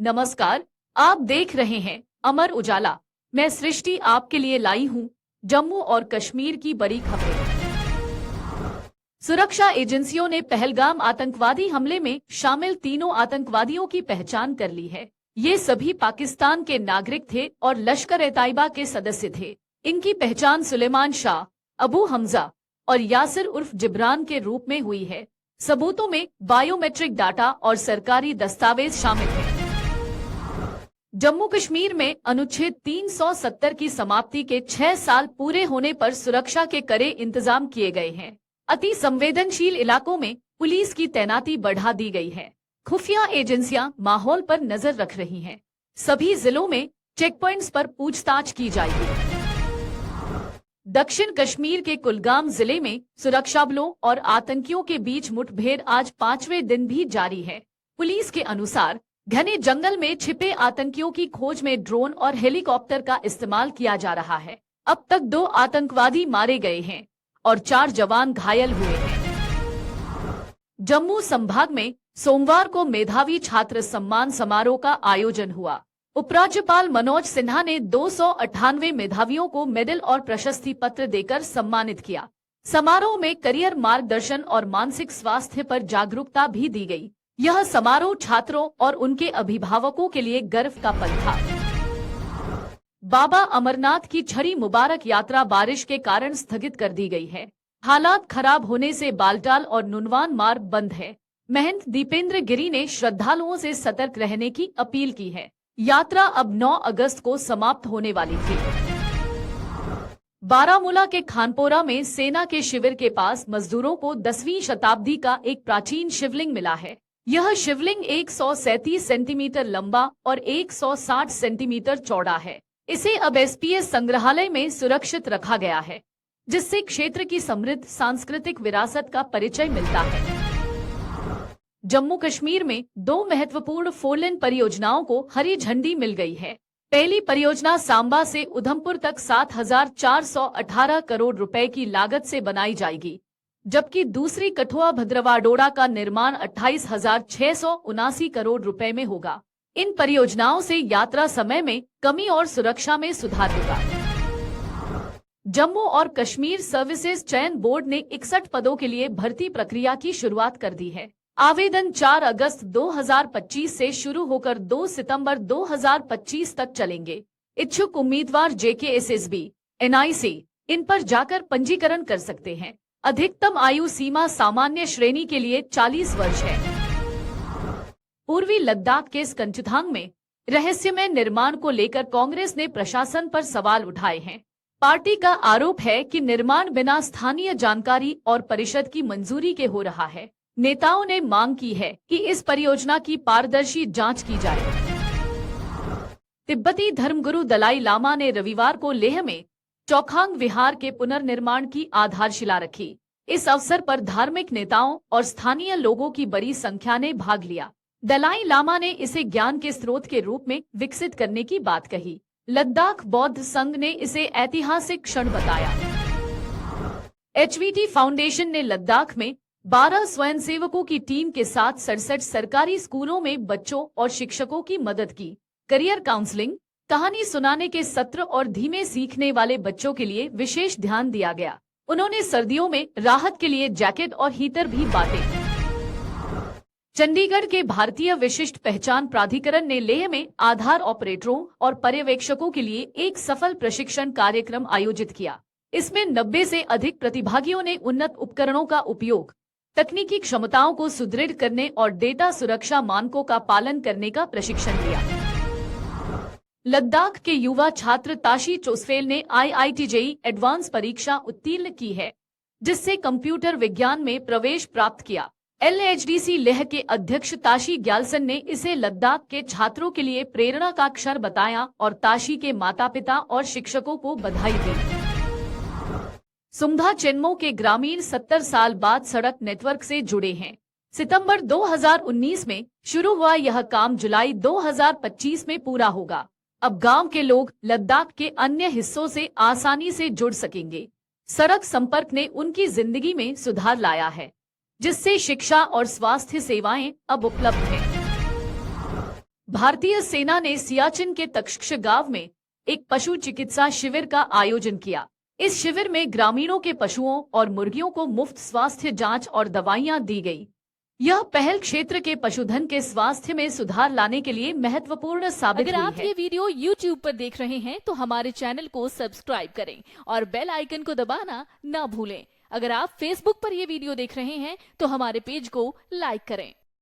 नमस्कार, आप देख रहे हैं अमर उजाला। मैं सृष्टि आपके लिए लाई हूं जम्मू और कश्मीर की बड़ी खबरें। सुरक्षा एजेंसियों ने पहलगाम आतंकवादी हमले में शामिल तीनों आतंकवादियों की पहचान कर ली है। ये सभी पाकिस्तान के नागरिक थे और लश्कर-ए-तैयबा के सदस्य थे। इनकी पहचान सुलेमान शाह, अबू हमजा और यासिर उर्फ जिब्रान के रूप में हुई है। सबूतों में बायोमेट्रिक डाटा और सरकारी दस्तावेज शामिल हैं। जम्मू कश्मीर में अनुच्छेद 370 की समाप्ति के 6 साल पूरे होने पर सुरक्षा के कड़े इंतजाम किए गए हैं। अति संवेदनशील इलाकों में पुलिस की तैनाती बढ़ा दी गई है। खुफिया एजेंसियां माहौल पर नजर रख रही हैं। सभी जिलों में चेक पॉइंट्स पर पूछताछ की जाएगी। दक्षिण कश्मीर के कुलगाम जिले में सुरक्षा बलों और आतंकियों के बीच मुठभेड़ आज 5वें दिन भी जारी है। पुलिस के अनुसार घने जंगल में छिपे आतंकियों की खोज में ड्रोन और हेलीकॉप्टर का इस्तेमाल किया जा रहा है। अब तक 2 आतंकवादी मारे गए हैं और 4 जवान घायल हुए हैं। जम्मू संभाग में सोमवार को मेधावी छात्र सम्मान समारोह का आयोजन हुआ। उपराज्यपाल मनोज सिन्हा ने 298 मेधावियों को मेडल और प्रशस्ति पत्र देकर सम्मानित किया। समारोह में करियर मार्गदर्शन और मानसिक स्वास्थ्य पर जागरूकता भी दी गई। यह समारोह छात्रों और उनके अभिभावकों के लिए गर्व का पल था। बाबा अमरनाथ की छड़ी मुबारक यात्रा बारिश के कारण स्थगित कर दी गई है। हालात खराब होने से बालटाल और नुनवान मार्ग बंद है। महंत दीपेंद्र गिरी ने श्रद्धालुओं से सतर्क रहने की अपील की है। यात्रा अब 9 अगस्त को समाप्त होने वाली थी। बारामूला के खानपोरा में सेना के शिविर के पास मजदूरों को 10वीं शताब्दी का एक प्राचीन शिवलिंग मिला है। यह शिवलिंग 137 सेंटीमीटर लंबा और 160 सेंटीमीटर चौड़ा है। इसे अब एसपीएस संग्रहालय में सुरक्षित रखा गया है, जिससे क्षेत्र की समृद्ध सांस्कृतिक विरासत का परिचय मिलता है। जम्मू कश्मीर में 2 महत्वपूर्ण 4 लेन परियोजनाओं को हरी झंडी मिल गई है। पहली परियोजना सांबा से उधमपुर तक 7,418 करोड़ रुपए की लागत से बनाई जाएगी, जबकि दूसरी कठुआ भद्रवाडोडा का निर्माण 28,679 करोड़ रुपए में होगा। इन परियोजनाओं से यात्रा समय में कमी और सुरक्षा में सुधार होगा। जम्मू और कश्मीर सर्विसेज चयन बोर्ड ने 61 पदों के लिए भर्ती प्रक्रिया की शुरुआत कर दी है। आवेदन 4 अगस्त 2025 से शुरू होकर 2 सितंबर 2025 तक चलेंगे। इच्छुक उम्मीदवार JKSSB, NIC इन पर जाकर पंजीकरण कर सकते हैं। अधिकतम आयु सीमा सामान्य श्रेणी के लिए 40 वर्ष है। पूर्वी लद्दाख के स्कंचुथांग में रहस्यमय निर्माण को लेकर कांग्रेस ने प्रशासन पर सवाल उठाए हैं। पार्टी का आरोप है कि निर्माण बिना स्थानीय जानकारी और परिषद की मंजूरी के हो रहा है। नेताओं ने मांग की है कि इस परियोजना की पारदर्शी जांच की जाए। तिब्बती धर्मगुरु दलाई लामा ने रविवार को लेह में चौखांग विहार के पुनर्निर्माण की आधारशिला रखी। इस अवसर पर धार्मिक नेताओं और स्थानीय लोगों की बड़ी संख्या ने भाग लिया। दलाई लामा ने इसे ज्ञान के स्रोत के रूप में विकसित करने की बात कही। लद्दाख बौद्ध संघ ने इसे ऐतिहासिक क्षण बताया। HVT फाउंडेशन ने लद्दाख में 12 स्वयंसेवकों की टीम के साथ 67 सरकारी स्कूलों में बच्चों और शिक्षकों की मदद की। करियर काउंसलिंग, कहानी सुनाने के सत्र और धीमे सीखने वाले बच्चों के लिए विशेष ध्यान दिया गया। उन्होंने सर्दियों में राहत के लिए जैकेट और हीटर भी बांटे। चंडीगढ़ के भारतीय विशिष्ट पहचान प्राधिकरण ने लेह में आधार ऑपरेटरों और पर्यवेक्षकों के लिए एक सफल प्रशिक्षण कार्यक्रम आयोजित किया। इसमें 90 से अधिक प्रतिभागियों ने उन्नत उपकरणों का उपयोग, तकनीकी क्षमताओं को सुदृढ़ करने और डेटा सुरक्षा मानकों का पालन करने का प्रशिक्षण लिया। लद्दाख के युवा छात्र ताशी चोसफेल ने IIT JEE एडवांस परीक्षा उत्तीर्ण की है, जिससे कंप्यूटर विज्ञान में प्रवेश प्राप्त किया। LHDC लेह के अध्यक्ष ताशी ग्याल्सन ने इसे लद्दाख के छात्रों के लिए प्रेरणा का क्षण बताया और ताशी के माता-पिता और शिक्षकों को बधाई दी। सुंधा चेन्मो के ग्रामीण 70 साल बाद सड़क नेटवर्क से जुड़े हैं। सितंबर 2019 में शुरू हुआ यह काम जुलाई 2025 में पूरा होगा। अब गांव के लोग लद्दाख के अन्य हिस्सों से आसानी से जुड़ सकेंगे। सड़क संपर्क ने उनकी जिंदगी में सुधार लाया है, जिससे शिक्षा और स्वास्थ्य सेवाएं अब उपलब्ध हैं। भारतीय सेना ने सियाचिन के तक्षक गांव में एक पशु चिकित्सा शिविर का आयोजन किया। इस शिविर में ग्रामीणों के पशुओं और मुर्गियों को मुफ्त स्वास्थ्य जांच और दवाइयां दी गई। यह पहल क्षेत्र के पशुधन के स्वास्थ्य में सुधार लाने के लिए महत्वपूर्ण साबित हुई है। अगर आप ये वीडियो YouTube पर देख रहे हैं तो हमारे चैनल को सब्सक्राइब करें और बेल आइकन को दबाना ना भूलें। अगर आप Facebook पर ये वीडियो देख रहे हैं तो हमारे पेज को लाइक करें।